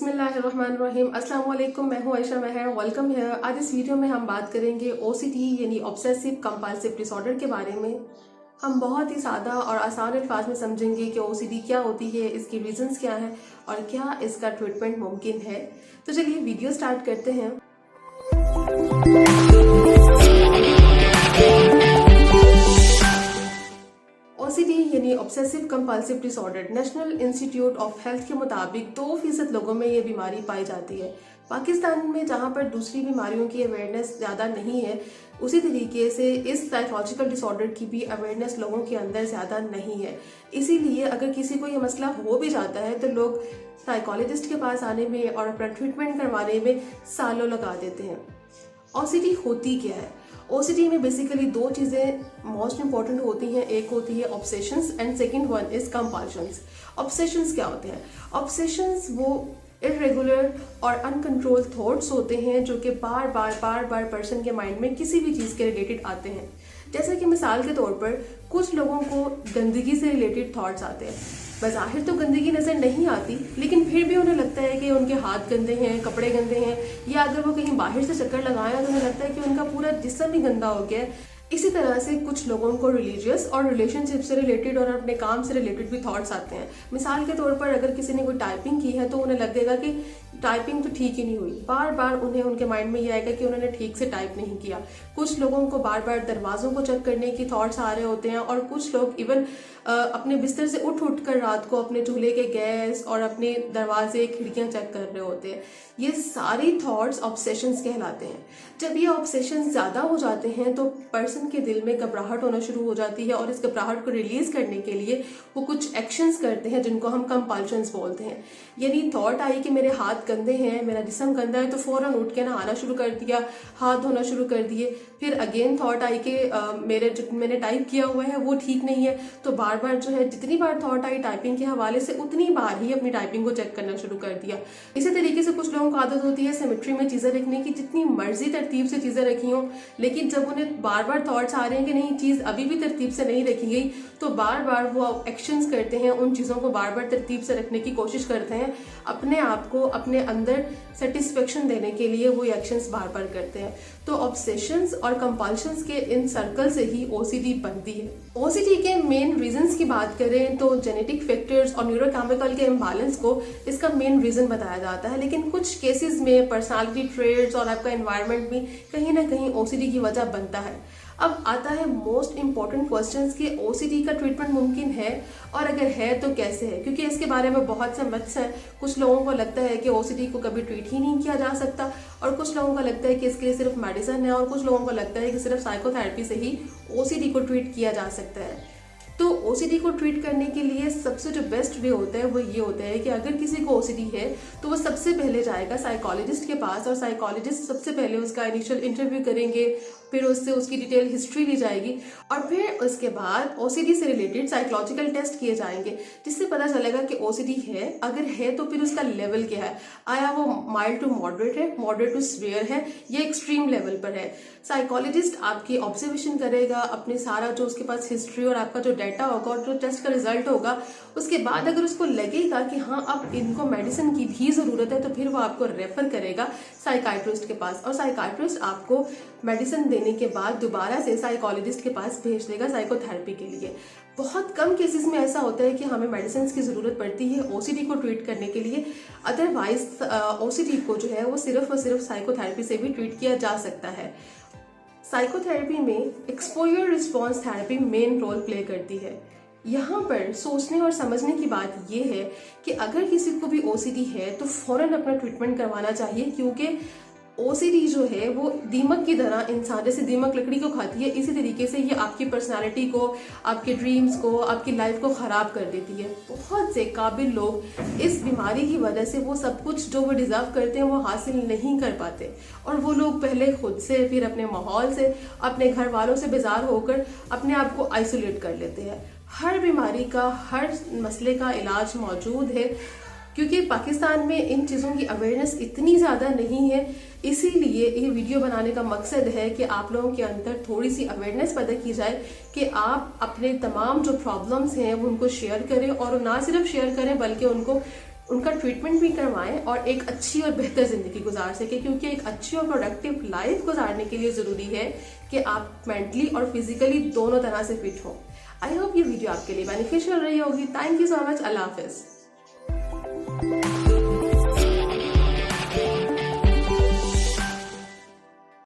बिस्मिल्लाहिर्रहमानिर्रहीम। अस्सलाम वालेकुम, मैं हूं आयशा महर। वेलकम है। आज इस वीडियो में हम बात करेंगे ओसीडी यानी ऑब्सेसिव कंपल्सिव डिसऑर्डर के बारे में। हम बहुत ही सादा और आसान अल्फाज में समझेंगे कि ओसीडी क्या होती है, इसकी रीजंस क्या है और क्या इसका ट्रीटमेंट मुमकिन है। तो चलिए वीडियो स्टार्ट करते हैं। ओसीडी यानी obsessive compulsive disorder national institute of health के मुताबिक 2% लोगों में ये बीमारी पाई जाती है। पाकिस्तान में जहाँ पर दूसरी बीमारियों की अवेयरनेस ज़्यादा नहीं है, उसी तरीके से इस साइकोलॉजिकल डिसऑर्डर की भी अवेयरनेस लोगों के अंदर ज़्यादा नहीं है। इसीलिए अगर किसी को ये मसला हो भी जाता है तो लोग साइकोलॉजिस्ट के पास आने में और अपना ट्रीटमेंट करवाने में सालों लगा देते हैं। ओसीडी होती क्या है? ओसीडी में बेसिकली दो चीज़ें मोस्ट इंपॉर्टेंट होती हैं। एक होती है obsessions and second one is compulsions. Obsessions क्या होते हैं? ऑब्सेशंस वो इरेगुलर और अनकंट्रोल थॉट्स होते हैं जो कि बार बार पर्सन के माइंड में किसी भी चीज़ के रिलेटेड आते हैं। जैसे कि मिसाल के तौर पर कुछ लोगों को गंदगी से रिलेटेड थॉट्स आते हैं। बज़ाहिर तो गंदगी नज़र नहीं आती, लेकिन फिर भी उन्हें लगता है कि उनके हाथ गंदे हैं, कपड़े गंदे हैं, या अगर वो कहीं बाहर से चक्कर लगाएं तो उन्हें लगता है कि उनका पूरा जिस्म ही गंदा हो गया है। इसी तरह से कुछ लोगों को रिलीजियस और रिलेशनशिप से रिलेटेड और अपने काम से रिलेटेड भी थॉट्स आते हैं। मिसाल के तौर पर अगर किसी ने कोई टाइपिंग की है तो उन्हें लगेगा कि टाइपिंग तो ठीक ही नहीं हुई। बार बार उन्हें उनके माइंड में ये आएगा कि उन्होंने ठीक से टाइप नहीं किया। कुछ लोगों को बार बार दरवाज़ों को चेक करने की थॉट्स आ रहे होते हैं और कुछ लोग इवन अपने बिस्तर से उठ कर रात को अपने चूल्हे के गैस और अपने दरवाजे खिड़कियां चेक कर रहे होते हैं। ये सारी थॉट्स ऑब्सेशंस कहलाते हैं। जब ये ऑब्सेशंस ज़्यादा हो जाते हैं तो पर्सन के दिल में घबराहट होना शुरू हो जाती है और इस घबराहट को रिलीज करने के लिए वो कुछ एक्शंस करते हैं जिनको हम कंपल्शंस बोलते हैं। यानी थॉट आई कि मेरे हाथ गंदे हैं, मेरा जिस्म गंदा है, तो फौरन उठ के नहाना शुरू कर दिया, हाथ धोना शुरू कर दिए। फिर अगेन थॉट आई कि मैंने टाइप किया हुआ है वो ठीक नहीं है, तो बार बार जो है जितनी बार थॉट आई टाइपिंग के हवाले से उतनी बार ही अपनी टाइपिंग को चेक करना शुरू कर दिया। इसी तरीके से कुछ लोगों को आदत होती है सिमेट्री में चीज़ें रखने की, जितनी मर्जी तरतीब से चीज़ें रखी हों, लेकिन जब उन्हें बार बार थॉट्स आ रहे हैं कि नहीं चीज़ अभी भी तरतीब से नहीं रखी गई, तो बार बार वो एक्शंस करते हैं, उन चीज़ों को बार बार तरतीब से रखने की कोशिश करते हैं। अपने आप को अपने अंदर सेटिस्फेक्शन देने के लिए वो एक्शंस बार बार करते हैं। तो ऑब्सेशंस और कंपल्शंस के इन सर्कल से ही ओसीडी बनती है। ओसीडी के मेन रीजंस की बात करें तो जेनेटिक फैक्टर्स और न्यूरोकेमिकल के इम्बैलेंस को इसका मेन रीजन बताया जाता है, लेकिन कुछ केसेस में पर्सनालिटी ट्रेट्स और आपका एनवायरनमेंट भी कहीं ना कहीं ओसीडी की वजह बनता है। अब आता है मोस्ट इंपॉर्टेंट क्वेश्चंस कि ओसीडी का ट्रीटमेंट मुमकिन है और अगर है तो कैसे है, क्योंकि इसके बारे में बहुत से मिथ्स हैं। कुछ लोगों को लगता है कि ओसीडी को कभी ट्रीट ही नहीं किया जा सकता और कुछ लोगों को लगता है कि इसके लिए सिर्फ मेडिसिन है और कुछ लोगों को लगता है कि सिर्फ साइकोथेरेपी से ही ओसीडी को ट्रीट किया जा सकता है। तो ओसीडी को ट्रीट करने के लिए सबसे जो बेस्ट वे होता है वो ये होता है कि अगर किसी को ओसीडी है तो वो सबसे पहले जाएगा साइकोलॉजिस्ट के पास और साइकोलॉजिस्ट सबसे पहले उसका इनिशियल इंटरव्यू करेंगे, फिर उससे उसकी डिटेल हिस्ट्री ली जाएगी और फिर उसके बाद ओसीडी से रिलेटेड साइकोलॉजिकल टेस्ट किए जाएंगे, जिससे पता चलेगा कि ओसीडी है। अगर है तो फिर उसका लेवल क्या है, आया वो माइल्ड टू मॉडरेट है, मॉडरेट टू सीवियर है, या एक्सट्रीम लेवल पर है। साइकोलॉजिस्ट आपकी ऑब्जर्वेशन करेगा, अपने सारा जो उसके पास हिस्ट्री और आपका जो डाटा होगा और जो टेस्ट का रिजल्ट होगा, उसके बाद अगर उसको लगेगा कि हाँ अब इनको मेडिसिन की भी जरूरत है तो फिर वो आपको रेफर करेगा साइकाइट्रिस्ट के पास और साइकाइट्रिस्ट आपको मेडिसिन देने के बाद दोबारा से साइकोलॉजिस्ट के पास भेज देगा साइकोथेरेपी के लिए। बहुत कम केसेस में ऐसा होता है कि हमें मेडिसिन की ज़रूरत पड़ती है ओसीडी को ट्रीट करने के लिए। अदरवाइज ओसीडी को जो है वो सिर्फ और सिर्फ साइकोथेरेपी से भी ट्रीट किया जा सकता है। साइकोथेरेपी में exposure response therapy main role play करती है। यहाँ पर सोचने और समझने की बात यह है कि अगर किसी को भी ओसीडी है तो फौरन अपना ट्रीटमेंट करवाना चाहिए, क्योंकि ओसीडी जो है वो दीमक की तरह इंसान जैसे दीमक लकड़ी को खाती है, इसी तरीके से ये आपकी पर्सनालिटी को, आपके ड्रीम्स को, आपकी लाइफ को ख़राब कर देती है। बहुत से काबिल लोग इस बीमारी की वजह से वो सब कुछ जो वो डिज़र्व करते हैं वो हासिल नहीं कर पाते और वो लोग पहले खुद से, फिर अपने माहौल से, अपने घर वालों से बेजार होकर अपने आप को आइसोलेट कर लेते हैं। हर बीमारी का, हर मसले का इलाज मौजूद है, क्योंकि पाकिस्तान में इन चीज़ों की अवेयरनेस इतनी ज़्यादा नहीं है। इसीलिए ये वीडियो बनाने का मकसद है कि आप लोगों के अंदर थोड़ी सी अवेयरनेस पैदा की जाए कि आप अपने तमाम जो प्रॉब्लम्स हैं वो उनको शेयर करें और ना सिर्फ शेयर करें बल्कि उनको उनका ट्रीटमेंट भी करवाएं और एक अच्छी और बेहतर ज़िंदगी गुजार सकें, क्योंकि एक अच्छी और प्रोडक्टिव लाइफ गुजारने के लिए ज़रूरी है कि आप मेंटली और फिजिकली दोनों तरह से फिट हो। आई होप ये वीडियो आपके लिए बेनिफिशियल रही होगी। Thank you so much. अल्लाह हाफिज़।